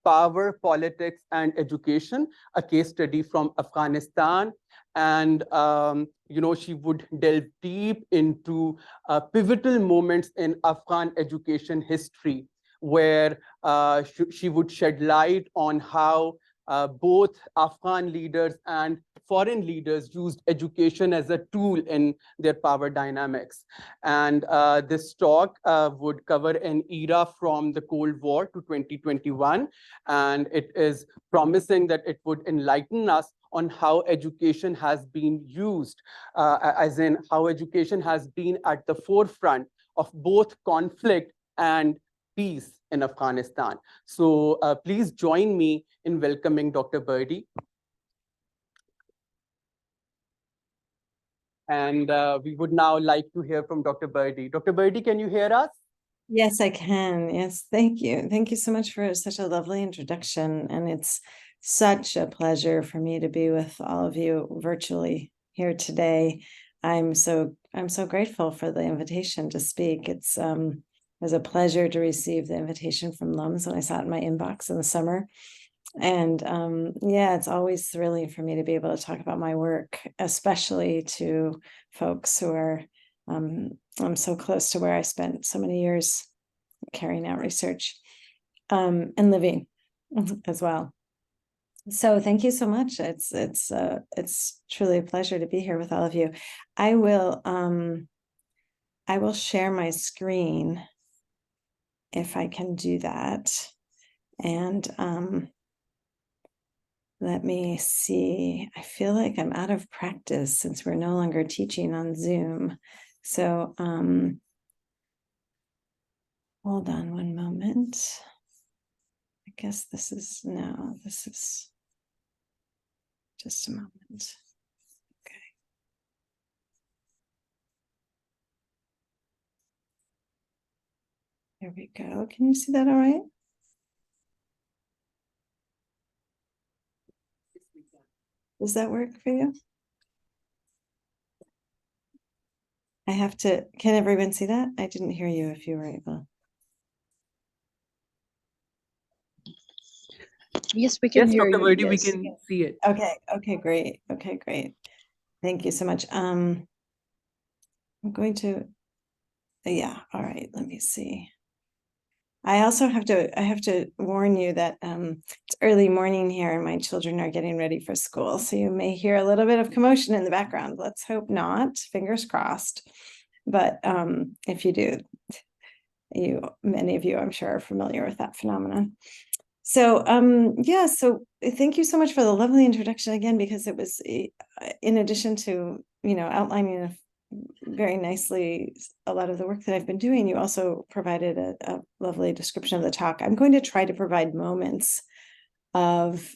Power, Politics, and Education, a case study from Afghanistan. And, she would delve deep into pivotal moments in Afghan education history, where she would shed light on how both Afghan leaders and foreign leaders used education as a tool in their power dynamics. And this talk would cover an era from the Cold War to 2021. And it is promising that it would enlighten us on how education has been used, as in how education has been at the forefront of both conflict and peace in Afghanistan. So please join me in welcoming Dr. Birdie. And we would now like to hear from Dr. Birdie. Dr. Birdie, can you hear us? Yes, I can. Yes, thank you. Thank you so much for such a lovely introduction. And it's such a pleasure for me to be with all of you virtually here today. I'm so grateful for the invitation to speak. It was a pleasure to receive the invitation from LUMS when I saw it in my inbox in the summer. And yeah, it's always thrilling for me to be able to talk about my work, especially to folks who are I'm so close to where I spent so many years carrying out research and living as well. So thank you so much. It's truly a pleasure to be here with all of you. I will share my screen if I can do that. And let me see. I feel like I'm out of practice since we're no longer teaching on Zoom. So hold on one moment. I guess this is just a moment. Okay. There we go. Can you see that all right? Does that work for you? Can everyone see that? I didn't hear you if you were able. Yes, we can hear Dr. you. Birdie, Yes. we can see it. Okay, great. Okay, great. Thank you so much. I'm going to, yeah, all right, let me see. I also have to warn you that it's early morning here and my children are getting ready for school. So you may hear a little bit of commotion in the background. Let's hope not, fingers crossed. But if you do, many of you, I'm sure, are familiar with that phenomenon. So yeah, so thank you so much for the lovely introduction again, because it was in addition to, outlining very nicely a lot of the work that I've been doing, you also provided a lovely description of the talk. I'm going to try to provide moments of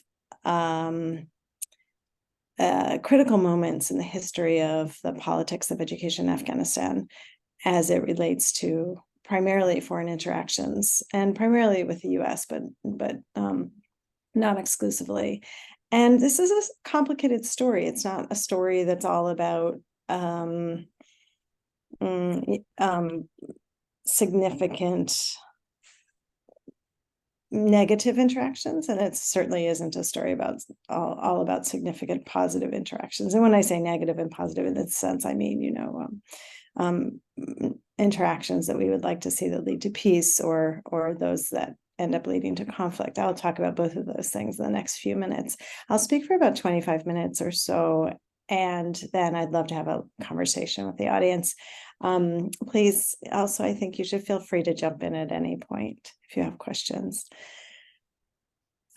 critical moments in the history of the politics of education in Afghanistan as it relates to primarily foreign interactions and primarily with the US, but not exclusively. And this is a complicated story. It's not a story that's all about significant negative interactions, and it certainly isn't a story about all about significant positive interactions. And when I say negative and positive in this sense, I mean, interactions that we would like to see that lead to peace or those that end up leading to conflict. I'll talk about both of those things in the next few minutes. I'll speak for about 25 minutes or so, and then I'd love to have a conversation with the audience. Please, also, I think you should feel free to jump in at any point if you have questions.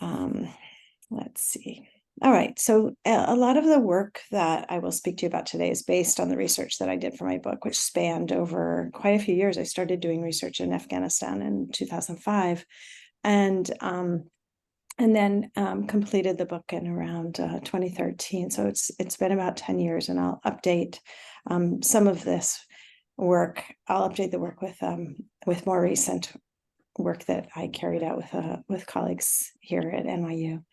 Let's see. All right, so a lot of the work that I will speak to you about today is based on the research that I did for my book, which spanned over quite a few years. I started doing research in Afghanistan in 2005, and then completed the book in around 2013. So it's been about 10 years, and I'll update some of this work. I'll update the work with more recent work that I carried out with colleagues here at NYU.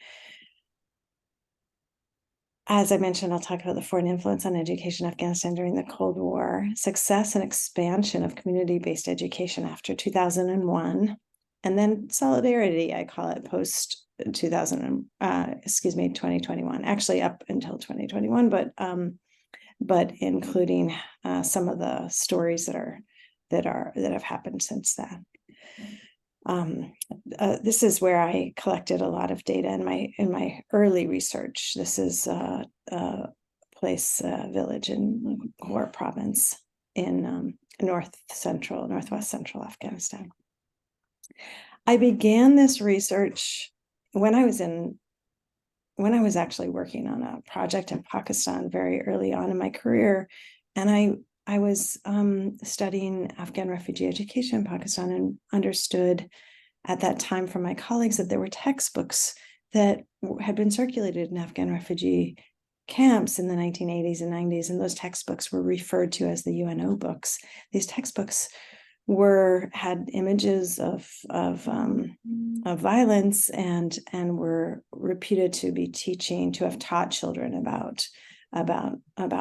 As I mentioned, I'll talk about the foreign influence on education in Afghanistan during the Cold War, success and expansion of community-based education after 2001, and then solidarity, I call it, post 2021, actually up until 2021, but including some of the stories that have happened since then. This is where I collected a lot of data in my early research. This is a place, village in Ghor province in northwest central Afghanistan. I began this research when I was actually working on a project in Pakistan very early on in my career, and I was studying Afghan refugee education in Pakistan, and understood at that time from my colleagues that there were textbooks that had been circulated in Afghan refugee camps in the 1980s and 90s, and those textbooks were referred to as the UNO books. These textbooks had images of violence and were reputed to have taught children about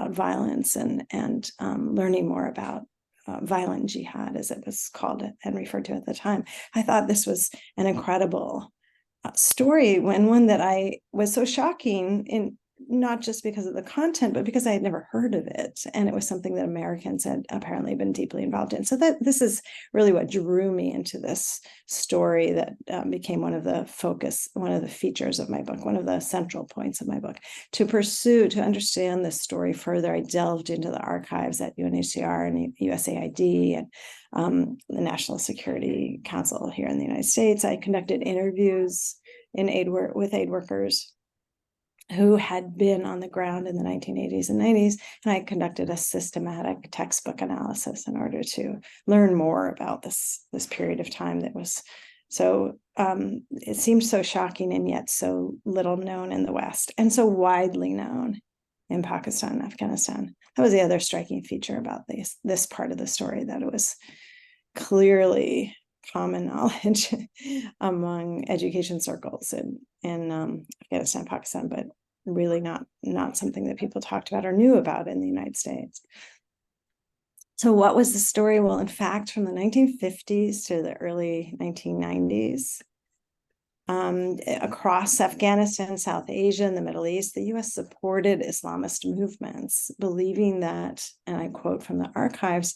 violence and learning more about violent jihad, as it was called and referred to at the time. I thought this was an incredible story, one that I was so shocking, in not just because of the content, but because I had never heard of it, and it was something that Americans had apparently been deeply involved in. So this is really what drew me into this story that became one of the features of my book, one of the central points of my book. To understand this story further, I delved into the archives at UNHCR and USAID and the National Security Council here in the United States. I conducted interviews with aid workers who had been on the ground in the 1980s and 90s, and I conducted a systematic textbook analysis in order to learn more about this period of time that was so, it seemed so shocking and yet so little known in the West, and so widely known in Pakistan and Afghanistan. That was the other striking feature about this part of the story, that it was clearly common knowledge among education circles in Afghanistan, Pakistan, but really not something that people talked about or knew about in the United States. So what was the story? Well, in fact, from the 1950s to the early 1990s, across Afghanistan, South Asia, and the Middle East, the US supported Islamist movements, believing that, and I quote from the archives,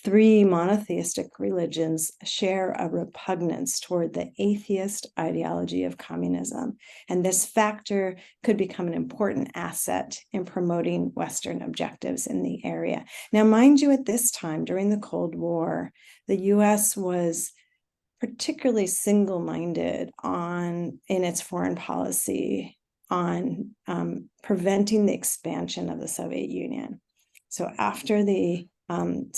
3 monotheistic religions share a repugnance toward the atheist ideology of communism, and this factor could become an important asset in promoting Western objectives in the area. Now, mind you, at this time, during the Cold War, the US was particularly single-minded in its foreign policy on preventing the expansion of the Soviet Union. So after the in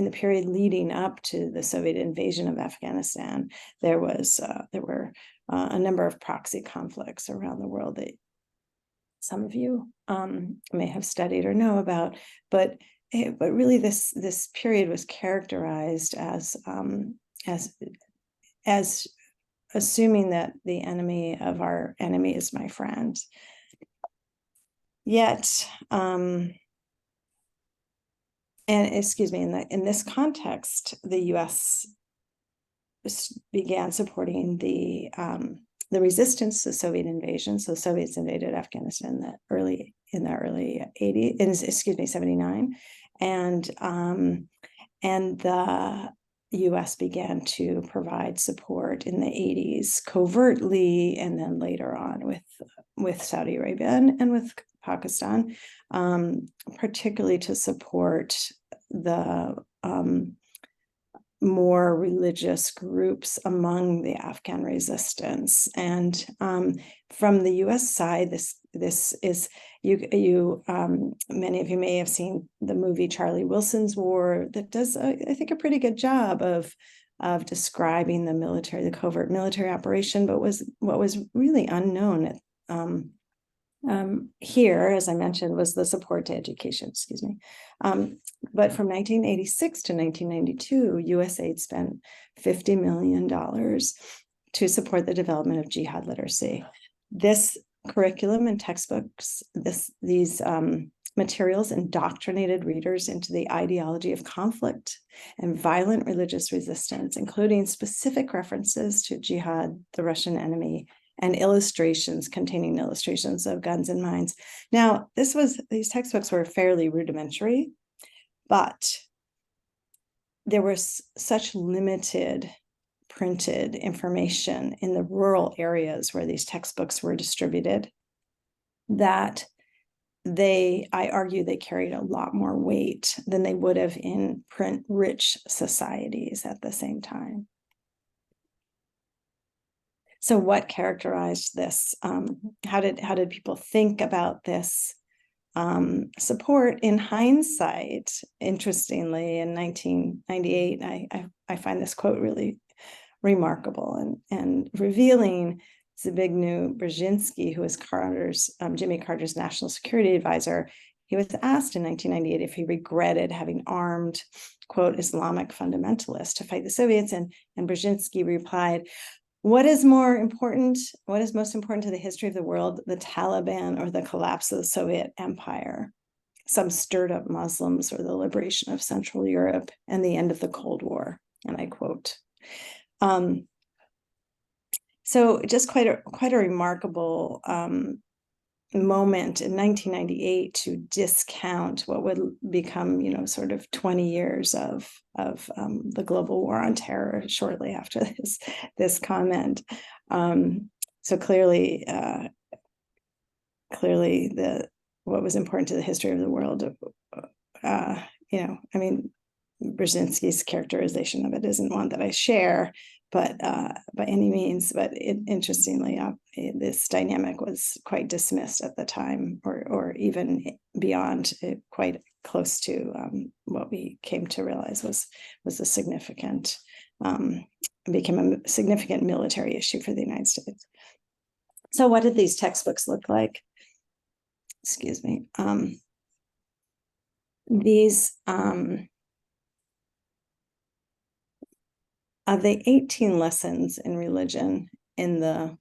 the period leading up to the Soviet invasion of Afghanistan, there were a number of proxy conflicts around the world that some of you may have studied or know about, but really this period was characterized as assuming that the enemy of our enemy is my friend. Yet, in this context, the U.S. began supporting the resistance to Soviet invasion. So the Soviets invaded Afghanistan in the early 80s, 79, and the U.S. began to provide support in the 80s covertly, and then later on with Saudi Arabia and with Pakistan, particularly to support the more religious groups among the Afghan resistance. And from the U.S. side, this is many of you may have seen the movie Charlie Wilson's War, that does I think a pretty good job of describing the covert military operation, but what was really unknown here, as I mentioned, was the support to education, but from 1986 to 1992, USAID spent $50 million to support the development of jihad literacy. This curriculum and textbooks, these materials indoctrinated readers into the ideology of conflict and violent religious resistance, including specific references to jihad, the Russian enemy, and containing illustrations of guns and mines. Now, these textbooks were fairly rudimentary, but there was such limited printed information in the rural areas where these textbooks were distributed that I argue they carried a lot more weight than they would have in print-rich societies at the same time. So what characterized this? How did people think about this support in hindsight? Interestingly, in 1998, I find this quote really remarkable and revealing. Zbigniew Brzezinski, who was Jimmy Carter's national security advisor, he was asked in 1998 if he regretted having armed, quote, Islamic fundamentalists to fight the Soviets. And Brzezinski replied, what is most important to the history of the world, the Taliban or the collapse of the Soviet Empire? Some stirred up Muslims or the liberation of Central Europe and the end of the Cold War. And I quote. So just quite a remarkable moment in 1998 to discount what would become, sort of 20 years of the global war on terror shortly after this comment. So clearly, what was important to the history of the world, Brzezinski's characterization of it isn't one that I share, but by any means. But interestingly, this dynamic was quite dismissed at the time, or even beyond, quite close to what we came to realize was a significant, became a significant military issue for the United States. So what did these textbooks look like? Excuse me. Of the 18 lessons in religion in the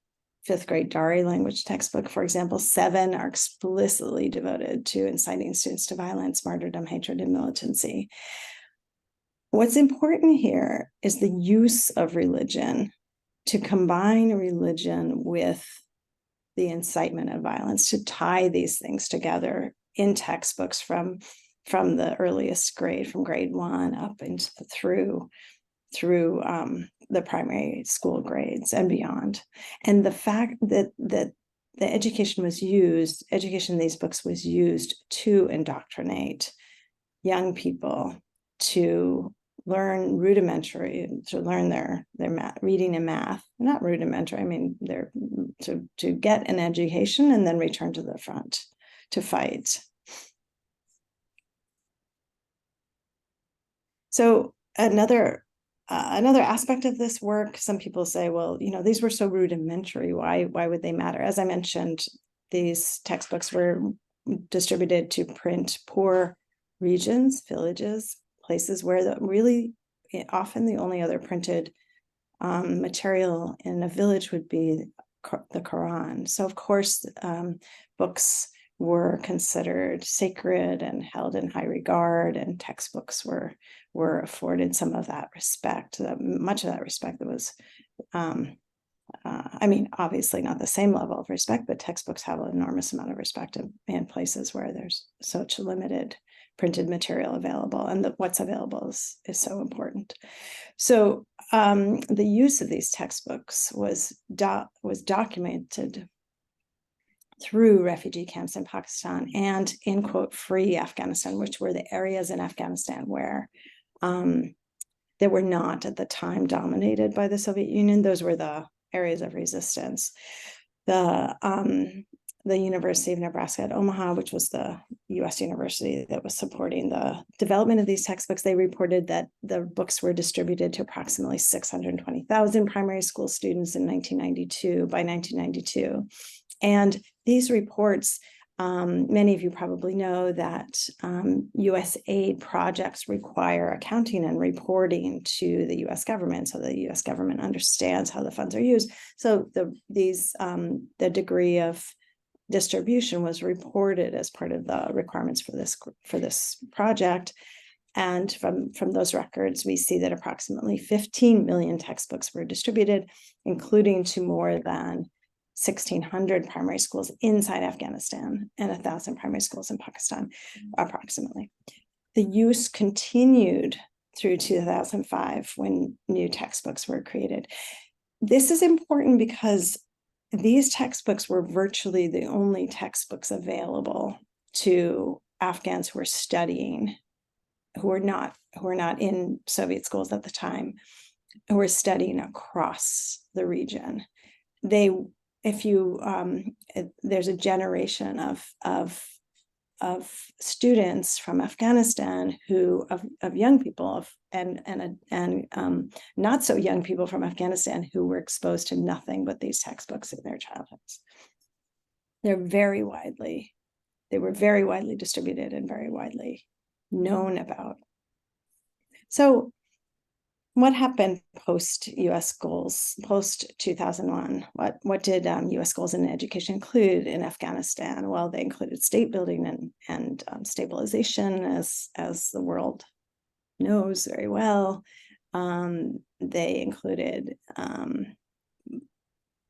5th grade Dari language textbook, for example, 7 are explicitly devoted to inciting students to violence, martyrdom, hatred, and militancy. What's important here is the use of religion to combine religion with the incitement of violence, to tie these things together in textbooks from the earliest grade, from grade 1 up into through the primary school grades and beyond. And the fact that the education in these books was used to indoctrinate young people to learn their math, reading and math, not rudimentary, to get an education and then return to the front to fight. So another aspect of this work, some people say, well, these were so rudimentary. Why would they matter? As I mentioned, these textbooks were distributed to print poor regions, villages, places where really often the only other printed material in a village would be the Quran. So of course, books were considered sacred and held in high regard, and textbooks were afforded some of that respect, much of that respect that was, obviously not the same level of respect, but textbooks have an enormous amount of respect in places where there's such limited printed material available, and what's available is so important. So the use of these textbooks was documented through refugee camps in Pakistan and in, quote, free Afghanistan, which were the areas in Afghanistan where they were not at the time dominated by the Soviet Union. Those were the areas of resistance. The University of Nebraska at Omaha, which was the U.S. university that was supporting the development of these textbooks, they reported that the books were distributed to approximately 620,000 primary school students by 1992. And these reports, many of you probably know that U.S. aid projects require accounting and reporting to the U.S. government, so the U.S. government understands how the funds are used. So the degree of distribution was reported as part of the requirements for this project. And from those records, we see that approximately 15 million textbooks were distributed, including to more than 1,600 primary schools inside Afghanistan and 1,000 primary schools in Pakistan, approximately. The use continued through 2005 when new textbooks were created. This is important because these textbooks were virtually the only textbooks available to Afghans who were studying, who were not in Soviet schools at the time, who were studying across the region. There's a generation of students from Afghanistan of young people and not so young people from Afghanistan who were exposed to nothing but these textbooks in their childhoods. They were very widely distributed and very widely known about. So what happened post US goals, post 2001? What did US goals in education include in Afghanistan? Well, they included state building and stabilization, as the world knows very well. They included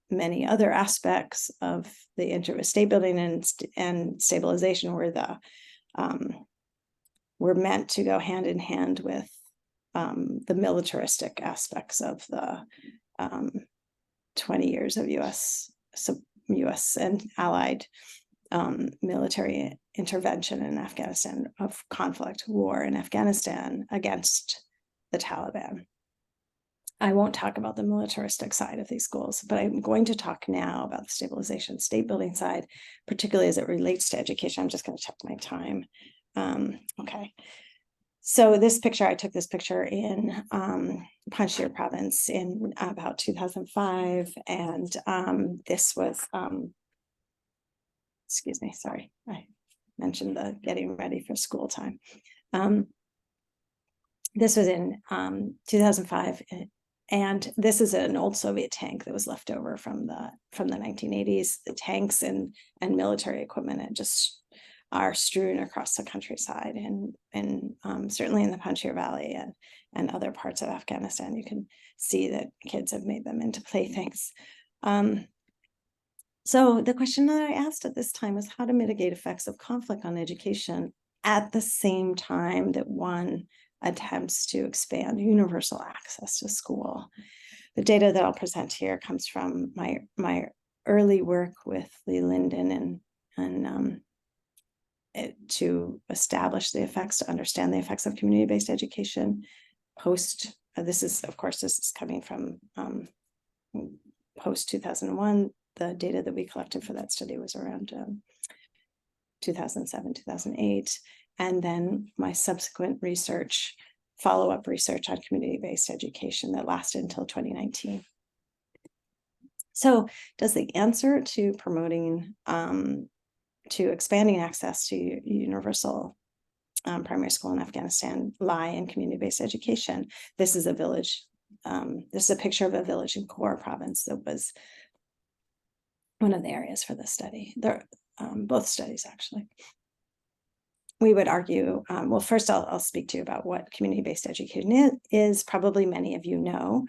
many other aspects of the state building and stabilization were meant to go hand in hand with the militaristic aspects of the 20 years of US and allied military intervention in Afghanistan, of conflict, war in Afghanistan against the Taliban. I won't talk about the militaristic side of these goals, but I'm going to talk now about the stabilization, state building side, particularly as it relates to education. I'm just going to check my time. Okay. So I took this picture in Panjshir province in about 2005. And this was, excuse me, sorry, I mentioned the getting ready for school time. This was in 2005. And this is an old Soviet tank that was left over from the 1980s. The tanks and military equipment just are strewn across the countryside, and certainly in the Panjshir Valley and other parts of Afghanistan. You can see that kids have made them into playthings. So the question that I asked at this time was how to mitigate effects of conflict on education at the same time that one attempts to expand universal access to school. The data that I'll present here comes from my early work with Lee Linden and to establish the effects, to understand the effects of community-based education post. This is coming from post 2001. The data that we collected for that study was around 2007, 2008. And then my subsequent research, follow-up research on community-based education that lasted until 2019. So does the answer to promoting, to expanding access to universal primary school in Afghanistan lie in community-based education? This is a village. This is a picture of a village in Kor province that was one of the areas for this study. They're both studies, actually. We would argue, well, first I'll speak to you about what community-based education is. Probably many of you know.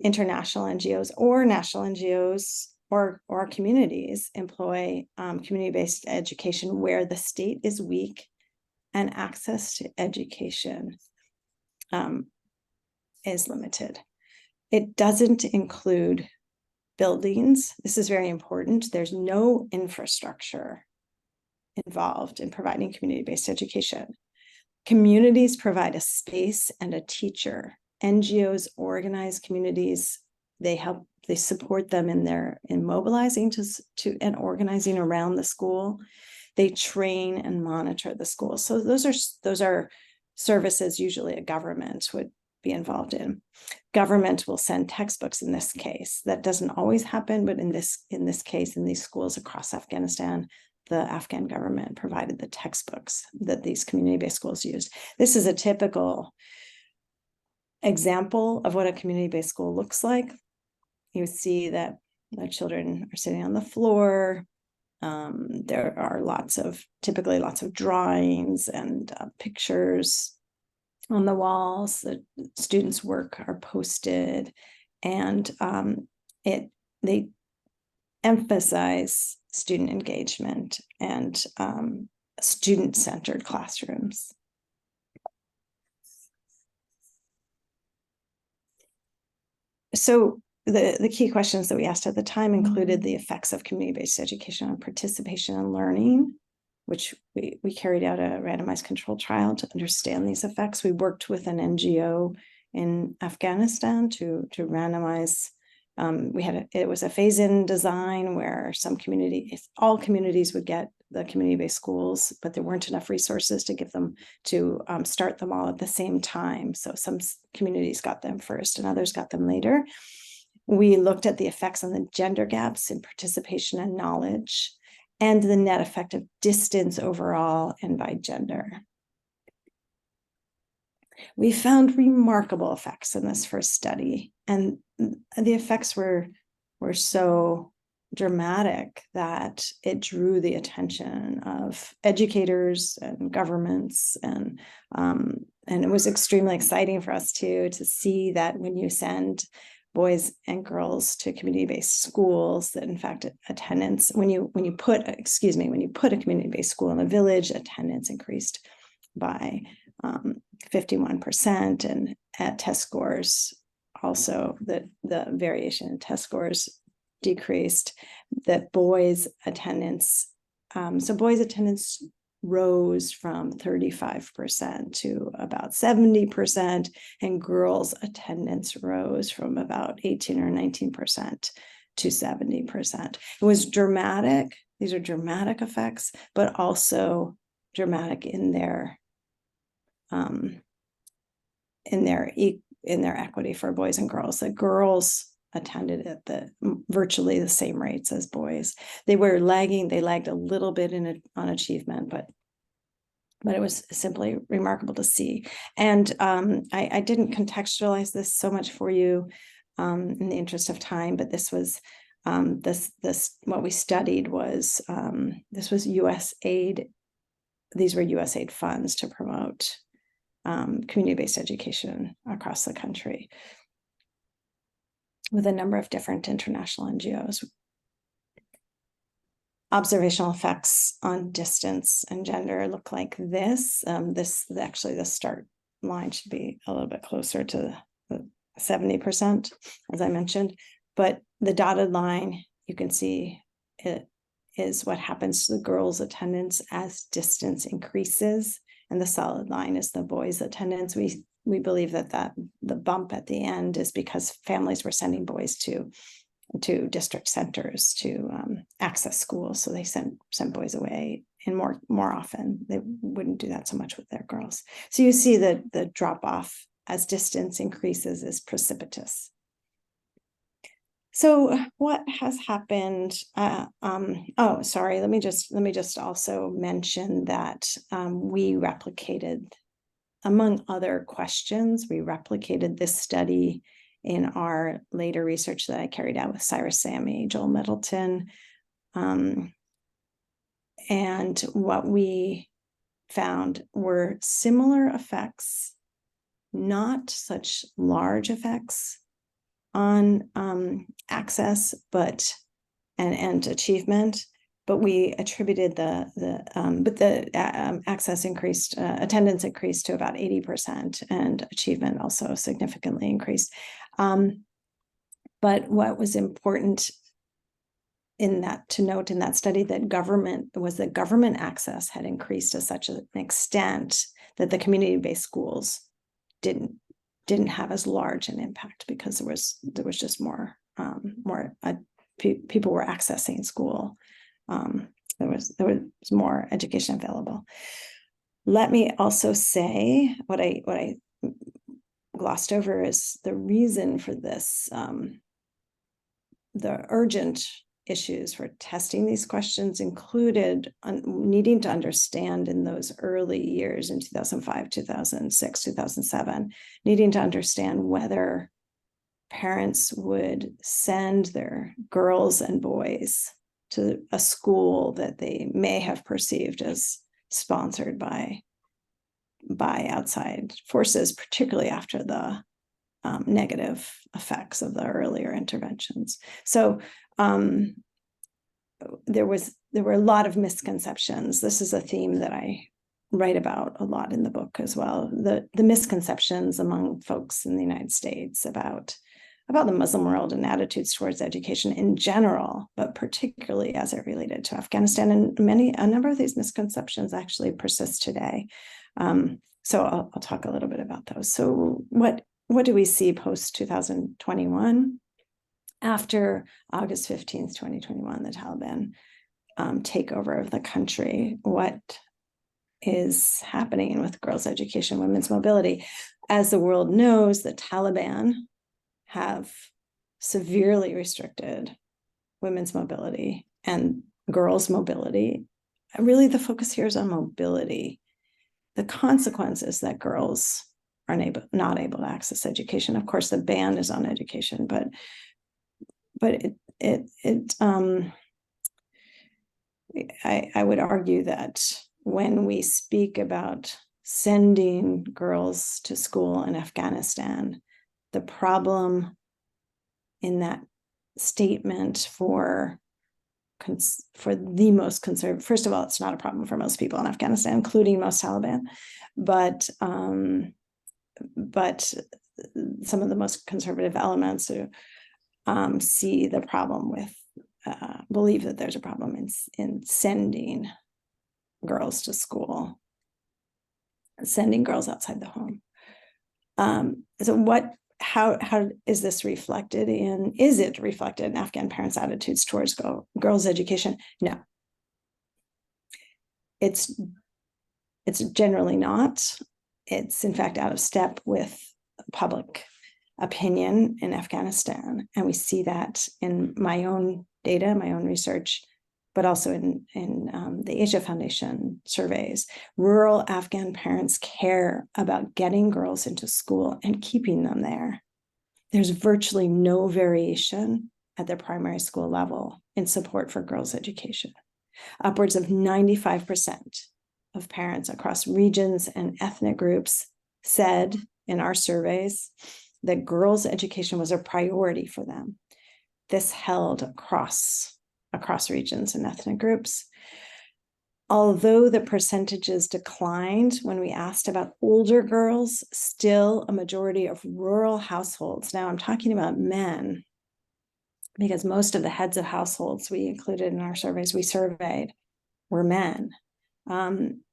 International NGOs or national NGOs or communities employ community-based education where the state is weak and access to education is limited. It doesn't include buildings. This is very important. There's no infrastructure involved in providing community-based education. Communities provide a space and a teacher. NGOs organize communities. They support them in mobilizing to and organizing around the school. They train and monitor the school. So those are services usually a government would be involved in. Government will send textbooks in this case. That doesn't always happen, but in this case, in these schools across Afghanistan, the Afghan government provided the textbooks that these community-based schools used. This is a typical example of what a community-based school looks like. You see that the children are sitting on the floor. There are typically lots of drawings and pictures on the walls. The students' work are posted, and they emphasize student engagement and student-centered classrooms. So the key questions that we asked at the time included the effects of community-based education on participation and learning, which we carried out a randomized controlled trial to understand these effects. We worked with an NGO in Afghanistan to randomize. It was a phase-in design where all communities would get the community-based schools, but there weren't enough resources to give them to start them all at the same time. So some communities got them first and others got them later. We looked at the effects on the gender gaps in participation and knowledge, and the net effect of distance overall and by gender. We found remarkable effects in this first study, and the effects were so dramatic that it drew the attention of educators and governments, and it was extremely exciting for us to see that when you send boys and girls to community-based schools, that in fact attendance, when you put a community-based school in a village, attendance increased by 51%, and at test scores also the variation in test scores decreased. That boys attendance rose from 35% to about 70%, and girls' attendance rose from about 18 or 19% to 70%. It was dramatic. These are dramatic effects, but also dramatic in their equity for boys and girls. The girls attended at virtually the same rates as boys. They lagged a little bit on achievement, but it was simply remarkable to see. And I didn't contextualize this so much for you in the interest of time, but this was what we studied was this was US aid. These were US aid funds to promote community-based education across the country with a number of different international NGOs. Observational effects on distance and gender look like this. Actually, the start line should be a little bit closer to the 70%, as I mentioned. But the dotted line, you can see it is what happens to the girls' attendance as distance increases, and the solid line is the boys' attendance. We believe that the bump at the end is because families were sending boys to district centers to access schools, so they sent boys away, and more often they wouldn't do that so much with their girls. So you see that the drop off as distance increases is precipitous. So what has happened? Oh, sorry. Let me just also mention that we replicated, among other questions, we replicated this study in our later research that I carried out with Cyrus Sammy, Joel Middleton. And what we found were similar effects, not such large effects on access, and achievement, but we attributed access increased, attendance increased to about 80%, and achievement also significantly increased. But what was important to note in that study that government access had increased to such an extent that the community-based schools didn't have as large an impact, because there was just more people were accessing school. There was more education available. Let me also say what I glossed over is the reason for this. The urgent issues for testing these questions included needing to understand in those early years in 2005, 2006, 2007, needing to understand whether parents would send their girls and boys to a school that they may have perceived as sponsored by outside forces, particularly after the negative effects of the earlier interventions. So there were a lot of misconceptions. This is a theme that I write about a lot in the book as well. The misconceptions among folks in the United States about the Muslim world and attitudes towards education in general, but particularly as it related to Afghanistan. And a number of these misconceptions actually persist today. So I'll talk a little bit about those. So what do we see post 2021? After August 15th, 2021, the Taliban takeover of the country, what is happening with girls' education, women's mobility? As the world knows, the Taliban have severely restricted women's mobility and girls' mobility. Really, the focus here is on mobility. The consequence is that girls are not able to access education. Of course, the ban is on education, but I would argue that when we speak about sending girls to school in Afghanistan, the problem in that statement for the most conservative, first of all, it's not a problem for most people in Afghanistan, including most Taliban, but some of the most conservative elements see the problem with, believe that there's a problem in sending girls to school, sending girls outside the home. So how is this reflected in, is it reflected in Afghan parents' attitudes towards girls' education? No. It's generally not. It's in fact out of step with public opinion in Afghanistan. And we see that in my own data, my own research, but also in the Asia Foundation surveys. Rural Afghan parents care about getting girls into school and keeping them there. There's virtually no variation at the primary school level in support for girls' education. Upwards of 95% of parents across regions and ethnic groups said in our surveys that girls' education was a priority for them. This held across regions and ethnic groups. Although the percentages declined when we asked about older girls, still a majority of rural households, now I'm talking about men, because most of the heads of households we included in our surveys we surveyed were men.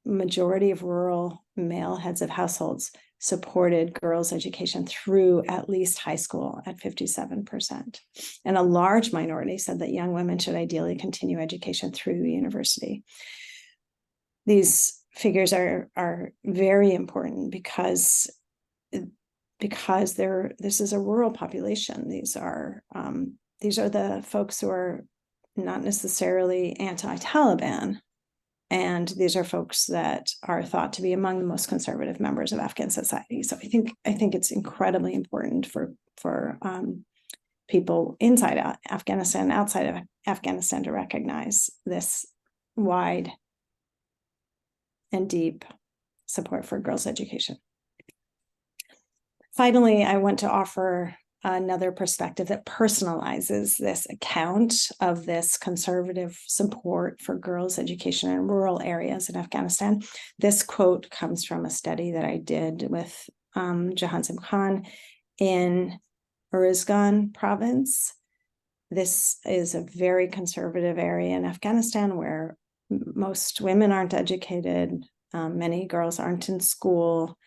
Majority of rural male heads of households supported girls' education through at least high school at 57%. And a large minority said that young women should ideally continue education through university. These figures are very important because this is a rural population. These are the folks who are not necessarily anti-Taliban, and these are folks that are thought to be among the most conservative members of Afghan society. So I think it's incredibly important for people inside Afghanistan, outside of Afghanistan, to recognize this wide and deep support for girls' education. Finally, I want to offer another perspective that personalizes this account of this conservative support for girls' education in rural areas in Afghanistan. This quote comes from a study that I did with Jahansim Khan in Uruzgan province. This is a very conservative area in Afghanistan where most women aren't educated, many girls aren't in school.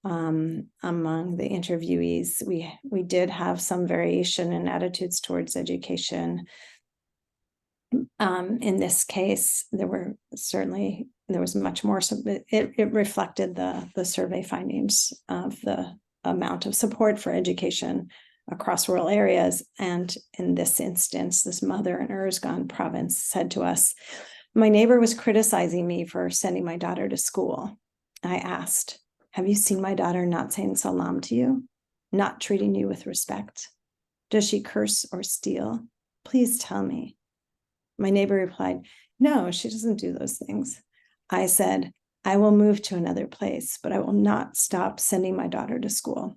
Among the interviewees, we did have some variation in attitudes towards education. In this case, there was much more. So it reflected the survey findings of the amount of support for education across rural areas. And in this instance, this mother in Uruzgan province said to us, "My neighbor was criticizing me for sending my daughter to school. I asked, have you seen my daughter not saying salam to you? Not treating you with respect? Does she curse or steal? Please tell me. My neighbor replied, no, she doesn't do those things. I said, I will move to another place, but I will not stop sending my daughter to school.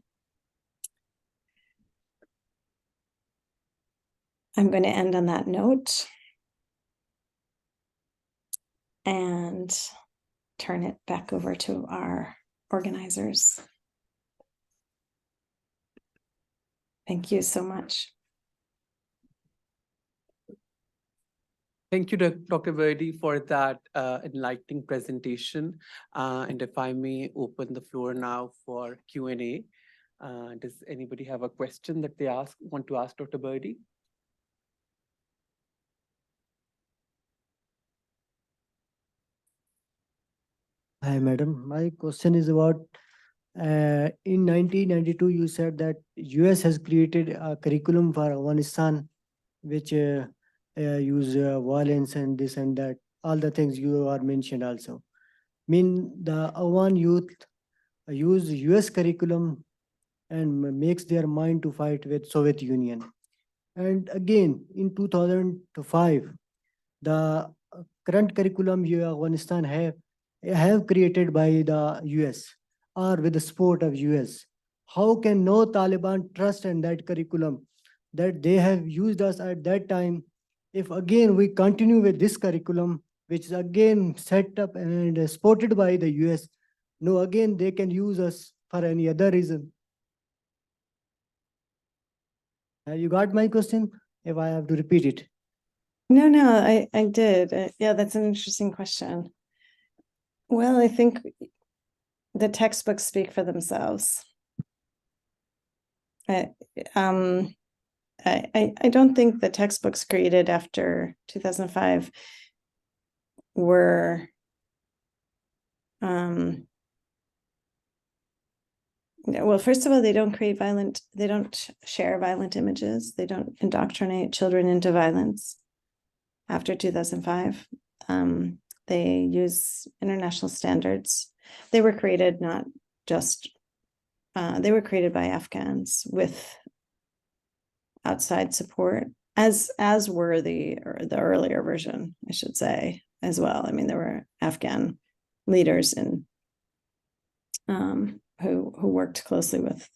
I'm going to end on that note and turn it back over to our organizers. Thank you so much. Thank you, Dr. Verdi, for that enlightening presentation. And if I may open the floor now for Q&A. Does anybody have a question that they want to ask Dr. Verdi? Hi, madam. My question is about in 1992, you said that US has created a curriculum for Afghanistan, which use violence and this and that, all the things you are mentioned also. Mean the Afghan youth use US curriculum and makes their mind to fight with Soviet Union. And again, in 2005, the current curriculum you Afghanistan have created by the US or with the support of US. How can no Taliban trust in that curriculum that they have used us at that time? If again we continue with this curriculum, which is again set up and supported by the US, no, again they can use us for any other reason. You got my question? If I have to repeat it. No, I did. Yeah, that's an interesting question. Well, I think the textbooks speak for themselves. I don't think the textbooks created after 2005 were well, first of all, they don't share violent images. They don't indoctrinate children into violence after 2005. They use international standards. They were created not just, they were created by Afghans with outside support, as were the earlier version, I should say, as well. I mean, there were Afghan leaders in who worked closely with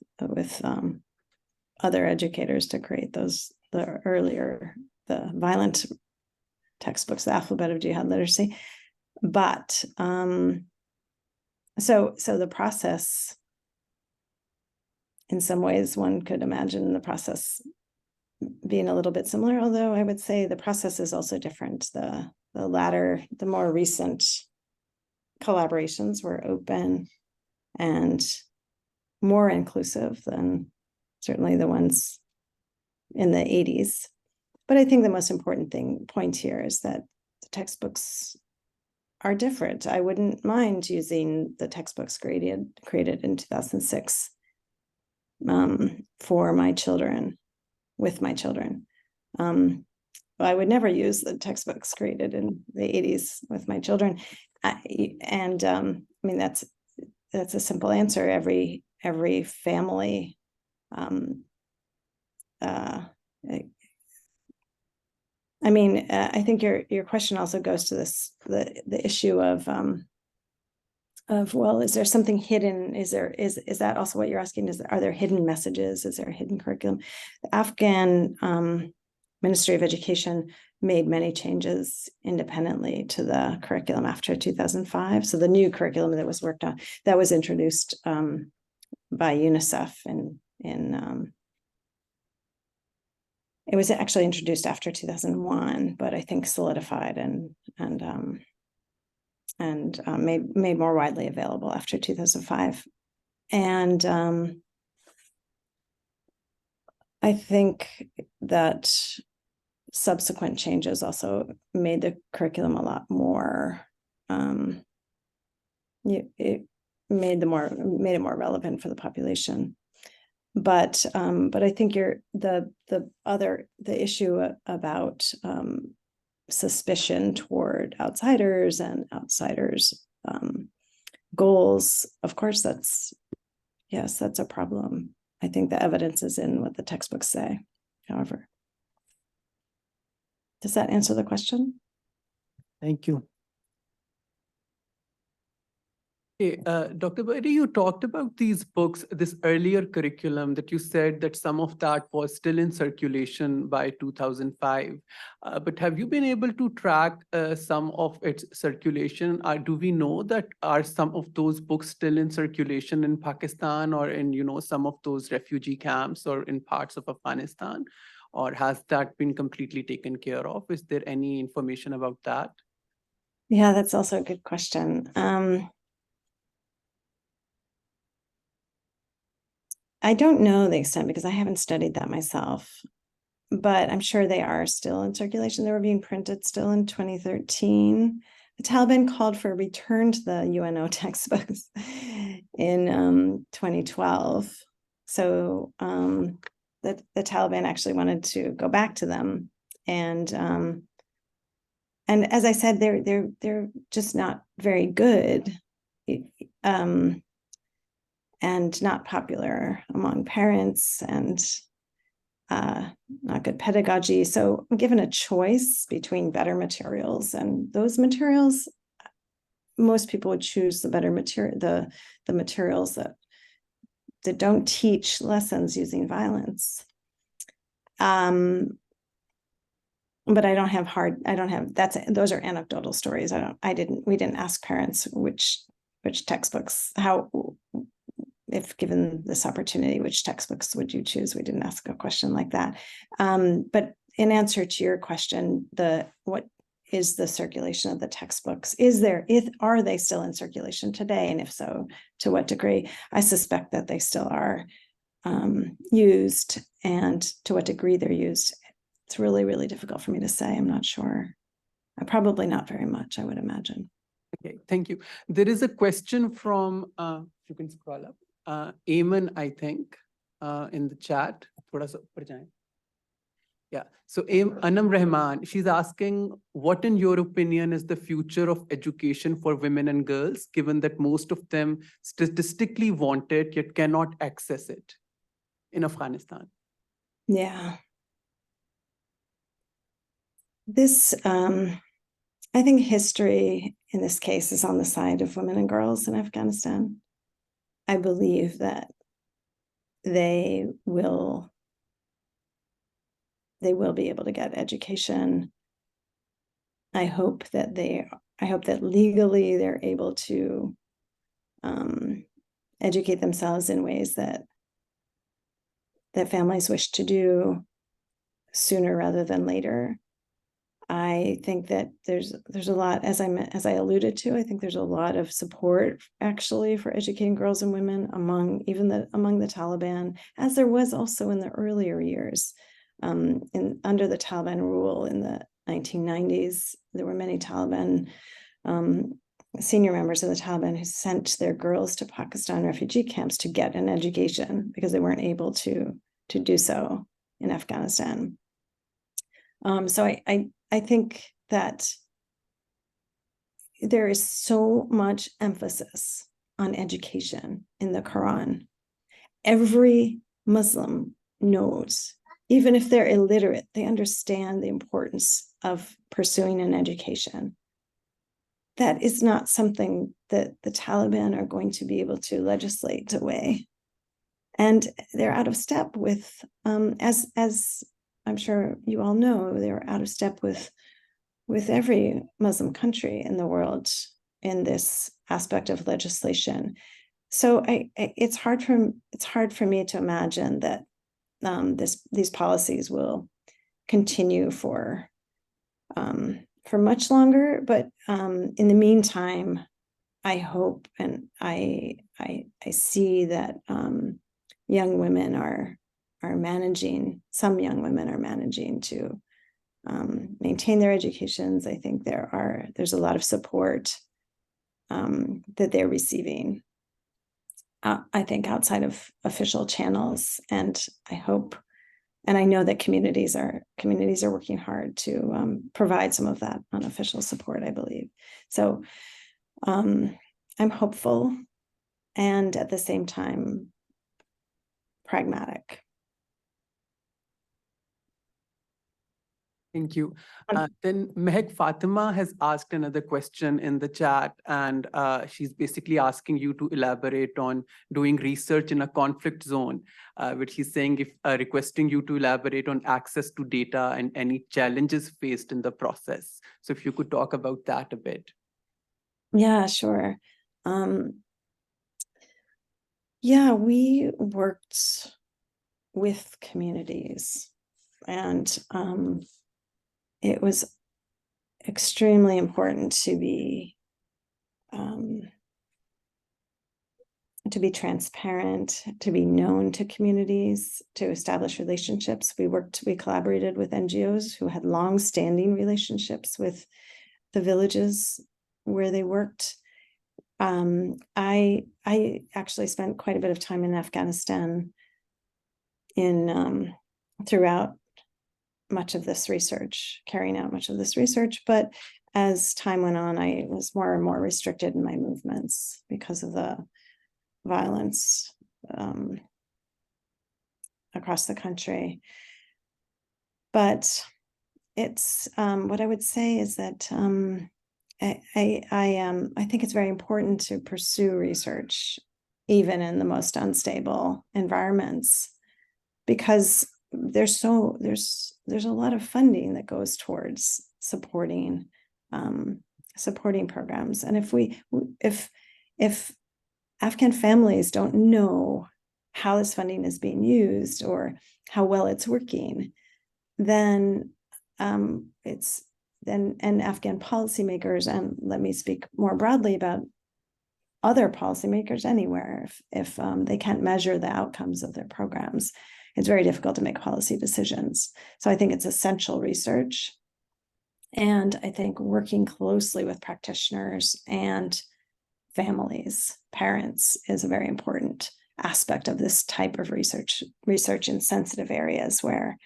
other educators to create the violent textbooks, the Alphabet of Jihad Literacy. But so the process, in some ways, one could imagine the process being a little bit similar, although I would say the process is also different. The more recent collaborations were open and more inclusive than certainly the ones in the 80s. But I think the most important point here is that the textbooks are different. I wouldn't mind using the textbooks created in 2006 for my children, with my children. I would never use the textbooks created in the 80s with my children. I mean, that's a simple answer. Every family I mean, I think your question also goes to the issue of well, is there something hidden? Is that also what you're asking? Are there hidden messages? Is there a hidden curriculum? The Afghan Ministry of Education made many changes independently to the curriculum after 2005. So the new curriculum that was worked on, that was introduced by UNICEF it was actually introduced after 2001, but I think solidified and made more widely available after 2005. And I think that subsequent changes also made the curriculum a lot more, it made it more relevant for the population. But I think the issue about suspicion toward outsiders and outsiders' goals, of course, that's a problem. I think the evidence is in what the textbooks say, however. Does that answer the question? Thank you. Okay, Dr. Badi, you talked about these books, this earlier curriculum that you said that some of that was still in circulation by 2005. But have you been able to track some of its circulation? Do we know that are some of those books still in circulation in Pakistan or in, some of those refugee camps or in parts of Afghanistan? Or has that been completely taken care of? Is there any information about that? Yeah, that's also a good question. I don't know the extent because I haven't studied that myself, but I'm sure they are still in circulation. They were being printed still in 2013. The Taliban called for a return to the UNO textbooks in 2012. So the Taliban actually wanted to go back to them, and as I said, they're just not very good. And not popular among parents, and not good pedagogy. So I'm given a choice between better materials, and those materials, most people would choose the better material, the materials that don't teach lessons using violence. But I don't have those are anecdotal stories. We didn't ask parents which textbooks, if given this opportunity, which textbooks would you choose? We didn't ask a question like that. But in answer to your question, what is the circulation of the textbooks? Are they still in circulation today? And if so, to what degree? I suspect that they still are used, and to what degree they're used. It's really, really difficult for me to say. I'm not sure. Probably not very much, I would imagine. Okay, thank you. There is a question from, you can scroll up. Ayman, I think, in the chat. Yeah, so Anam Rahman, she's asking, what in your opinion is the future of education for women and girls, given that most of them statistically want it, yet cannot access it in Afghanistan? Yeah. I think history in this case is on the side of women and girls in Afghanistan. I believe that they will be able to get education. I hope that legally they're able to educate themselves in ways that families wish to do sooner rather than later. I think that there's a lot, as I alluded to, I think there's a lot of support actually for educating girls and women among the Taliban, as there was also in the earlier years. Under the Taliban rule in the 1990s, there were many Taliban senior members of the Taliban who sent their girls to Pakistan refugee camps to get an education because they weren't able to do so in Afghanistan. So I think that there is so much emphasis on education in the Quran. Every Muslim knows, even if they're illiterate, they understand the importance of pursuing an education. That is not something that the Taliban are going to be able to legislate away. And they're out of step with, as I'm sure you all know, they're out of step with every Muslim country in the world in this aspect of legislation. So it's hard for me to imagine that these policies will continue for much longer. But in the meantime, I hope and I see that young women are managing. Some young women are managing to maintain their educations. I think there's a lot of support that they're receiving. I think outside of official channels, and I hope, and I know that communities are working hard to provide some of that unofficial support, I believe. So I'm hopeful, and at the same time pragmatic. Thank you. Then Mehak Fatima has asked another question in the chat, and she's basically asking you to elaborate on doing research in a conflict zone, which she's saying if requesting you to elaborate on access to data and any challenges faced in the process. So if you could talk about that a bit. Yeah, sure. Yeah, we worked with communities, and it was extremely important to be transparent, to be known to communities, to establish relationships. We collaborated with NGOs who had long-standing relationships with the villages where they worked. I actually spent quite a bit of time in Afghanistan throughout much of this research, carrying out much of this research, but as time went on, I was more and more restricted in my movements because of the violence across the country. But it's what I would say is that I think it's very important to pursue research even in the most unstable environments, because there's a lot of funding that goes towards supporting programs. And if Afghan families don't know how this funding is being used or how well it's working, then and Afghan policymakers, and let me speak more broadly about other policymakers anywhere, if they can't measure the outcomes of their programs, it's very difficult to make policy decisions. So I think it's essential research. And I think working closely with practitioners and families, parents, is a very important aspect of this type of research in sensitive areas where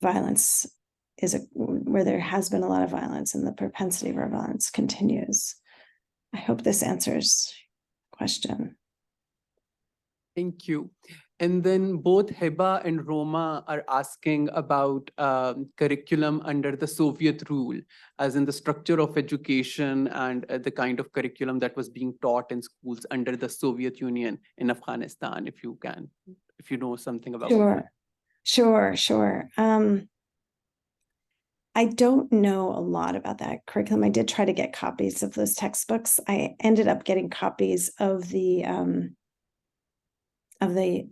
violence where there has been a lot of violence and the propensity for violence continues. I hope this answers the question. Thank you. And then both Heba and Roma are asking about curriculum under the Soviet rule, as in the structure of education and the kind of curriculum that was being taught in schools under the Soviet Union in Afghanistan, if you know something about that. Sure. I don't know a lot about that curriculum. I did try to get copies of those textbooks. I ended up getting copies of the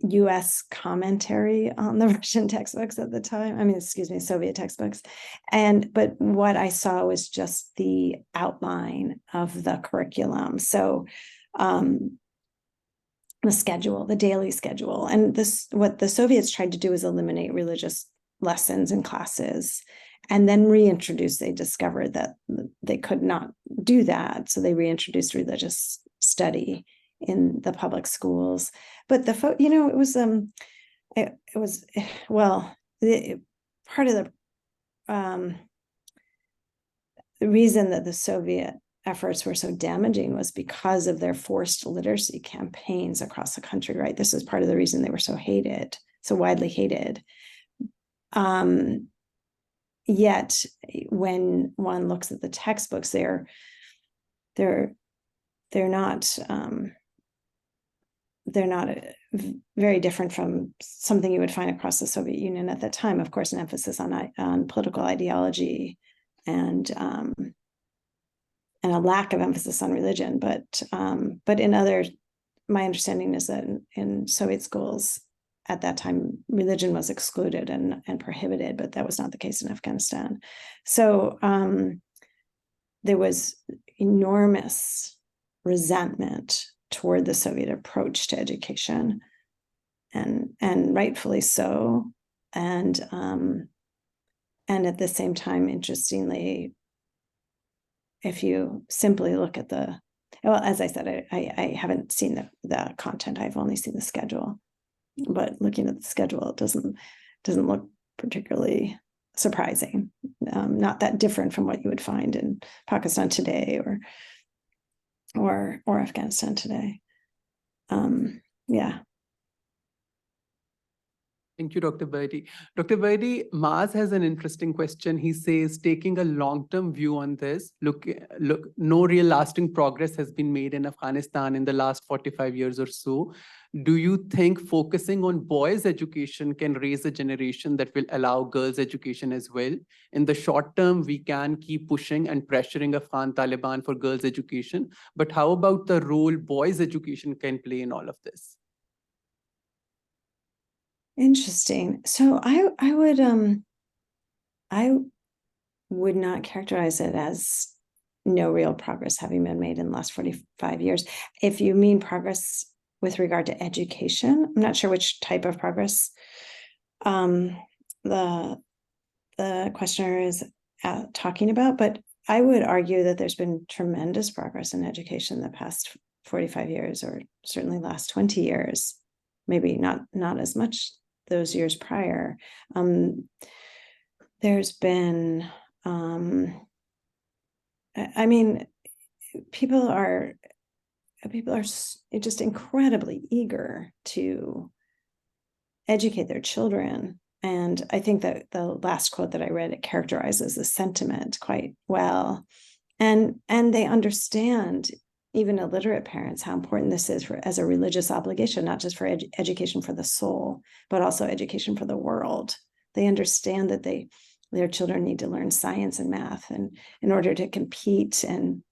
US commentary on the Russian textbooks at the time. I mean, excuse me, Soviet textbooks. But what I saw was just the outline of the curriculum. So the schedule, the daily schedule. And what the Soviets tried to do is eliminate religious lessons and classes, and then reintroduce. They discovered that they could not do that. So they reintroduced religious study in the public schools. But part of the reason that the Soviet efforts were so damaging was because of their forced literacy campaigns across the country, right? This is part of the reason they were so widely hated. Yet when one looks at the textbooks, they're not very different from something you would find across the Soviet Union at that time. Of course, an emphasis on political ideology and a lack of emphasis on religion. But my understanding is that in Soviet schools at that time, religion was excluded and prohibited, but that was not the case in Afghanistan. So there was enormous resentment toward the Soviet approach to education, and rightfully so. And at the same time, interestingly, if you simply look at as I said, I haven't seen the content. I've only seen the schedule. But looking at the schedule, it doesn't look particularly surprising. Not that different from what you would find in Pakistan today or Afghanistan today. Yeah. Thank you, Dr. Baidi. Dr. Baidi, Maz has an interesting question. He says, taking a long-term view on this, look, no real lasting progress has been made in Afghanistan in the last 45 years or so. Do you think focusing on boys' education can raise a generation that will allow girls' education as well? In the short term, we can keep pushing and pressuring Afghan Taliban for girls' education, but how about the role boys' education can play in all of this? Interesting. So I would not characterize it as no real progress having been made in the last 45 years. If you mean progress with regard to education, I'm not sure which type of progress the questioner is talking about, but I would argue that there's been tremendous progress in education in the past 45 years, or certainly last 20 years, maybe not as much those years prior. There's been, I mean, people are just incredibly eager to educate their children. And I think that the last quote that I read, it characterizes the sentiment quite well. And they understand, even illiterate parents, how important this is as a religious obligation, not just for education for the soul, but also education for the world. They understand that their children need to learn science and math, and in order to compete, and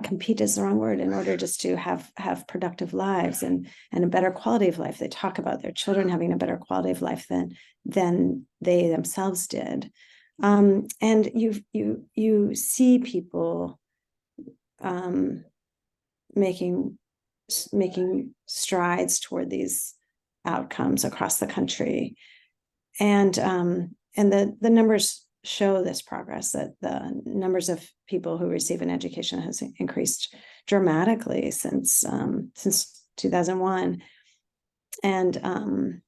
compete is the wrong word, in order just to have productive lives and a better quality of life. They talk about their children having a better quality of life than they themselves did. And you see people making strides toward these outcomes across the country, and the numbers show this progress, that the numbers of people who receive an education has increased dramatically since 2001. And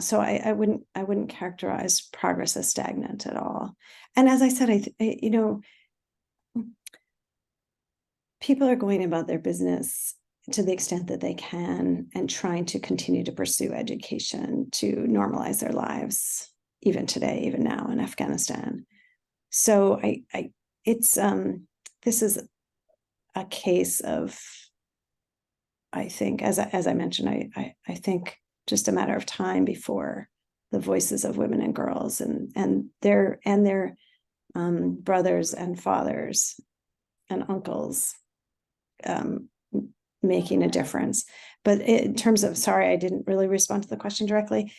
so I wouldn't characterize progress as stagnant at all. And as I said, people are going about their business to the extent that they can and trying to continue to pursue education to normalize their lives, even today, even now in Afghanistan. So this is a case of, I think, as I mentioned, I think just a matter of time before the voices of women and girls and their brothers and fathers and uncles making a difference. But in terms of, sorry, I didn't really respond to the question directly.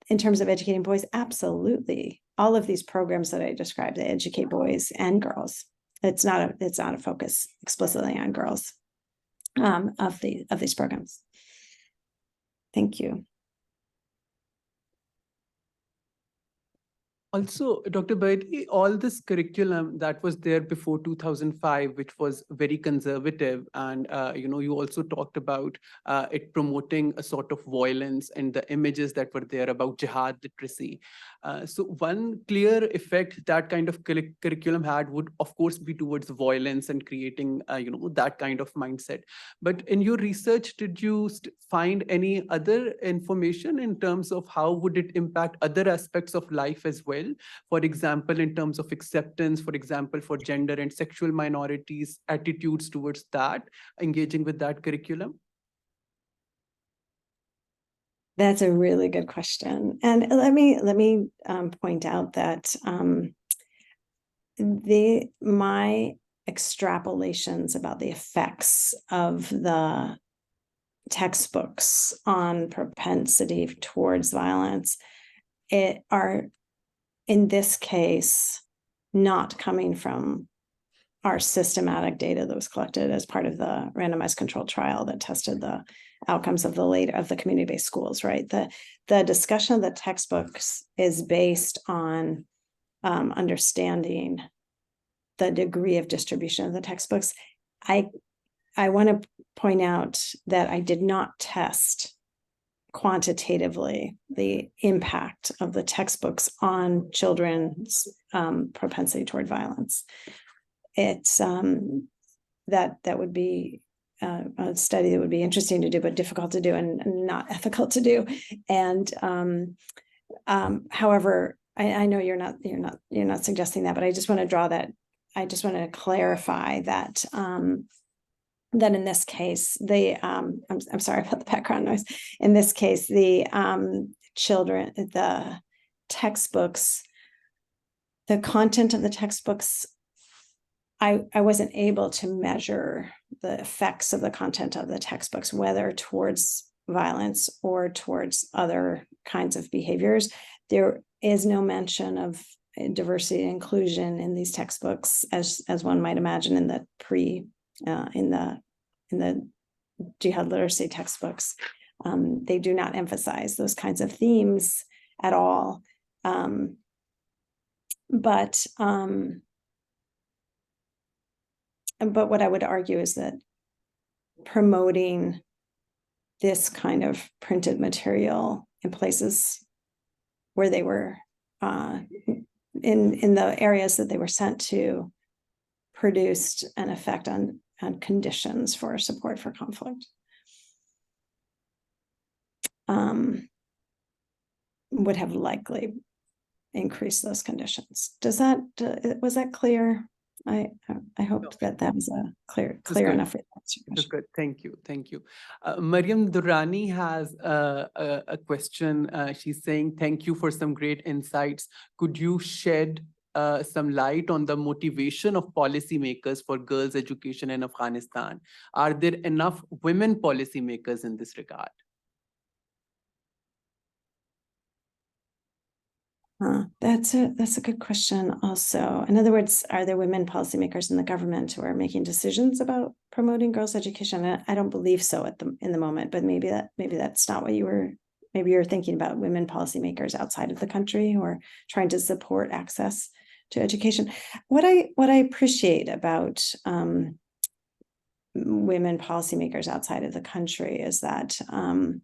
In terms of educating boys, absolutely. All of these programs that I described, they educate boys and girls. It's not a focus explicitly on girls of these programs. Thank you. Also, Dr. Baidi, all this curriculum that was there before 2005, which was very conservative, and you also talked about it promoting a sort of violence and the images that were there about jihad literacy. So one clear effect that kind of curriculum had would, of course, be towards violence and creating that kind of mindset. But in your research, did you find any other information in terms of how would it impact other aspects of life as well? For example, in terms of acceptance, for example, for gender and sexual minorities, attitudes towards that, engaging with that curriculum? That's a really good question. And let me point out that my extrapolations about the effects of the textbooks on propensity towards violence are, in this case, not coming from our systematic data that was collected as part of the randomized controlled trial that tested the outcomes of the community-based schools, right? The discussion of the textbooks is based on understanding the degree of distribution of the textbooks. I want to point out that I did not test quantitatively the impact of the textbooks on children's propensity toward violence. It's that would be a study that would be interesting to do, but difficult to do and not ethical to do. And however, I know you're not suggesting that, but I just want to draw that. I just want to clarify that that in this case, I'm sorry about the background noise. In this case, the children, the textbooks, the content of the textbooks, I wasn't able to measure the effects of the content of the textbooks, whether towards violence or towards other kinds of behaviors. There is no mention of diversity and inclusion in these textbooks, as one might imagine in the in the jihad literacy textbooks. They do not emphasize those kinds of themes at all. But what I would argue is that promoting this kind of printed material in places where they were in the areas that they were sent to produced an effect on conditions for support for conflict. Would have likely increased those conditions. Was that clear? I hope that was a clear enough response. That's good. Thank you. Thank you. Mariam Durrani has a question. She's saying, thank you for some great insights. Could you shed some light on the motivation of policymakers for girls' education in Afghanistan? Are there enough women policymakers in this regard? That's a good question also. In other words, are there women policymakers in the government who are making decisions about promoting girls' education? I don't believe so in the moment, but maybe that's not what maybe you're thinking about women policymakers outside of the country who are trying to support access to education. What I appreciate about women policymakers outside of the country is that, there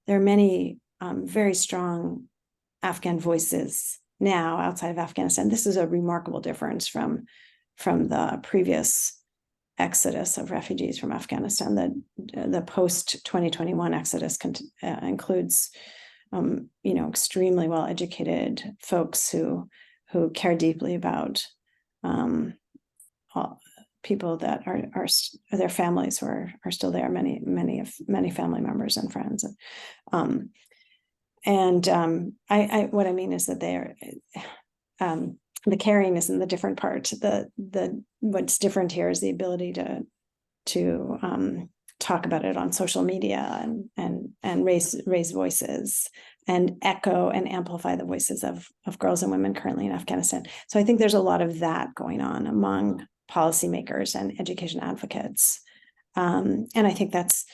are many very strong Afghan voices now outside of Afghanistan. This is a remarkable difference from the previous exodus of refugees from Afghanistan. The post-2021 exodus includes, extremely well-educated folks who care deeply about people that are their families who are still there. Many family members and friends. What I mean is that they are, the caring isn't the different part. What's different here is the ability to talk about it on social media and raise voices and echo and amplify the voices of girls and women currently in Afghanistan. So I think there's a lot of that going on among policymakers and education advocates, and I think it's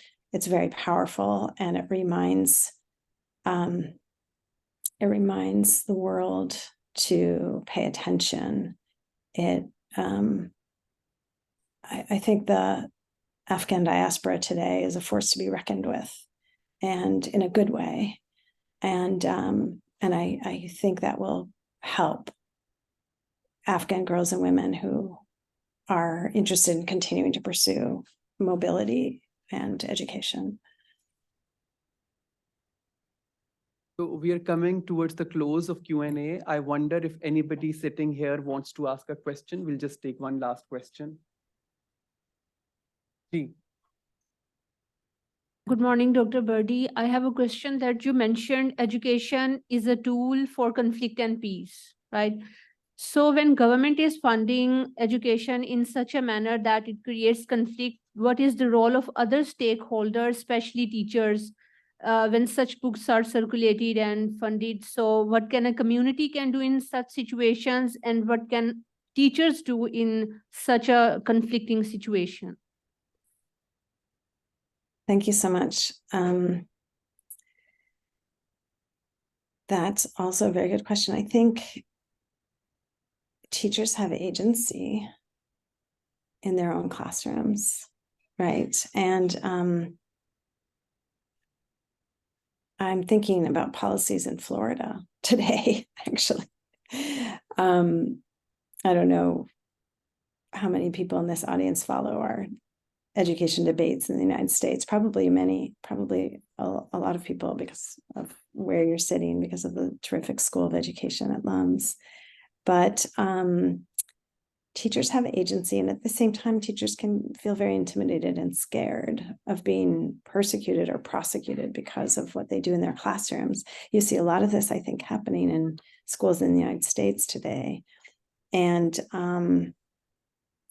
very powerful, and it reminds the world to pay attention. I think the Afghan diaspora today is a force to be reckoned with, and in a good way. And I think that will help Afghan girls and women who are interested in continuing to pursue mobility and education. So we are coming towards the close of Q&A. I wonder if anybody sitting here wants to ask a question. We'll just take one last question. Good morning, Dr. Birdie. I have a question that you mentioned education is a tool for conflict and peace, right? So when government is funding education in such a manner that it creates conflict, what is the role of other stakeholders, especially teachers, when such books are circulated and funded? So what can a community do in such situations, and what can teachers do in such a conflicting situation? Thank you so much. That's also a very good question. I think teachers have agency in their own classrooms, right? And I'm thinking about policies in Florida today, actually. I don't know how many people in this audience follow our education debates in the United States, probably a lot of people, because of where you're sitting, because of the terrific School of Education at LUMS. But teachers have agency, and at the same time, teachers can feel very intimidated and scared of being persecuted or prosecuted because of what they do in their classrooms. You see a lot of this, I think, happening in schools in the United States today. And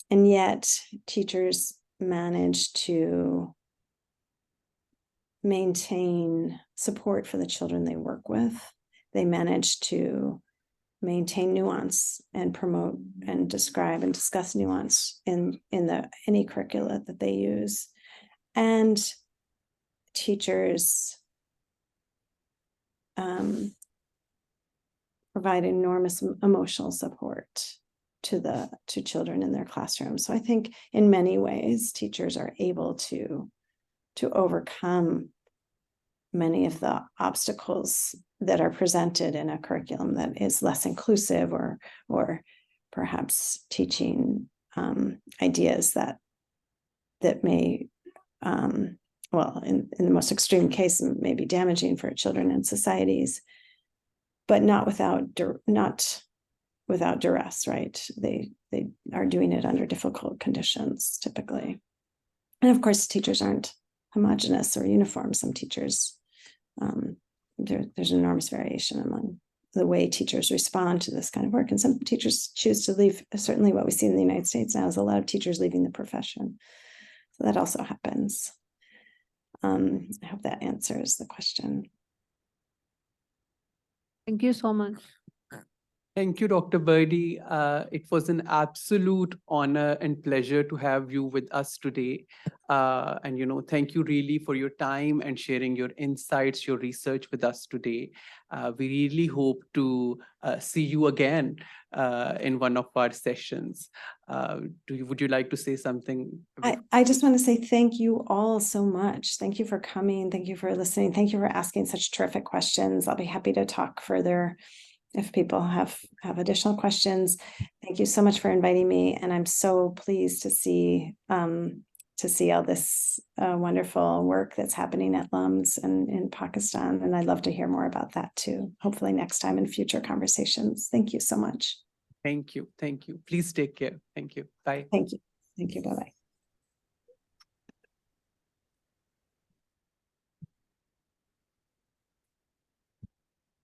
yet teachers manage to maintain support for the children they work with. They manage to maintain nuance and promote and describe and discuss nuance in any curricula that they use. And teachers provide enormous emotional support to children in their classrooms. So I think in many ways, teachers are able to overcome many of the obstacles that are presented in a curriculum that is less inclusive, or perhaps teaching ideas that may, well, in the most extreme case, may be damaging for children and societies, but not without duress, right? They are doing it under difficult conditions typically. And of course, teachers aren't homogenous or uniform. Some teachers, there's enormous variation among the way teachers respond to this kind of work. And some teachers choose to leave. Certainly what we see in the United States now is a lot of teachers leaving the profession. So that also happens. I hope that answers the question. Thank you so much. Thank you, Dr. Birdie. It was an absolute honor and pleasure to have you with us today. And, thank you really for your time and sharing your insights, your research with us today. We really hope to see you again in one of our sessions. Would you like to say something? I just want to say thank you all so much. Thank you for coming. Thank you for listening. Thank you for asking such terrific questions. I'll be happy to talk further if people have additional questions. Thank you so much for inviting me, and I'm so pleased to see all this wonderful work that's happening at LUMS and in Pakistan, and I'd love to hear more about that too, hopefully next time in future conversations. Thank you so much. Thank you. Please take care. Thank you. Bye. Thank you. Bye-bye.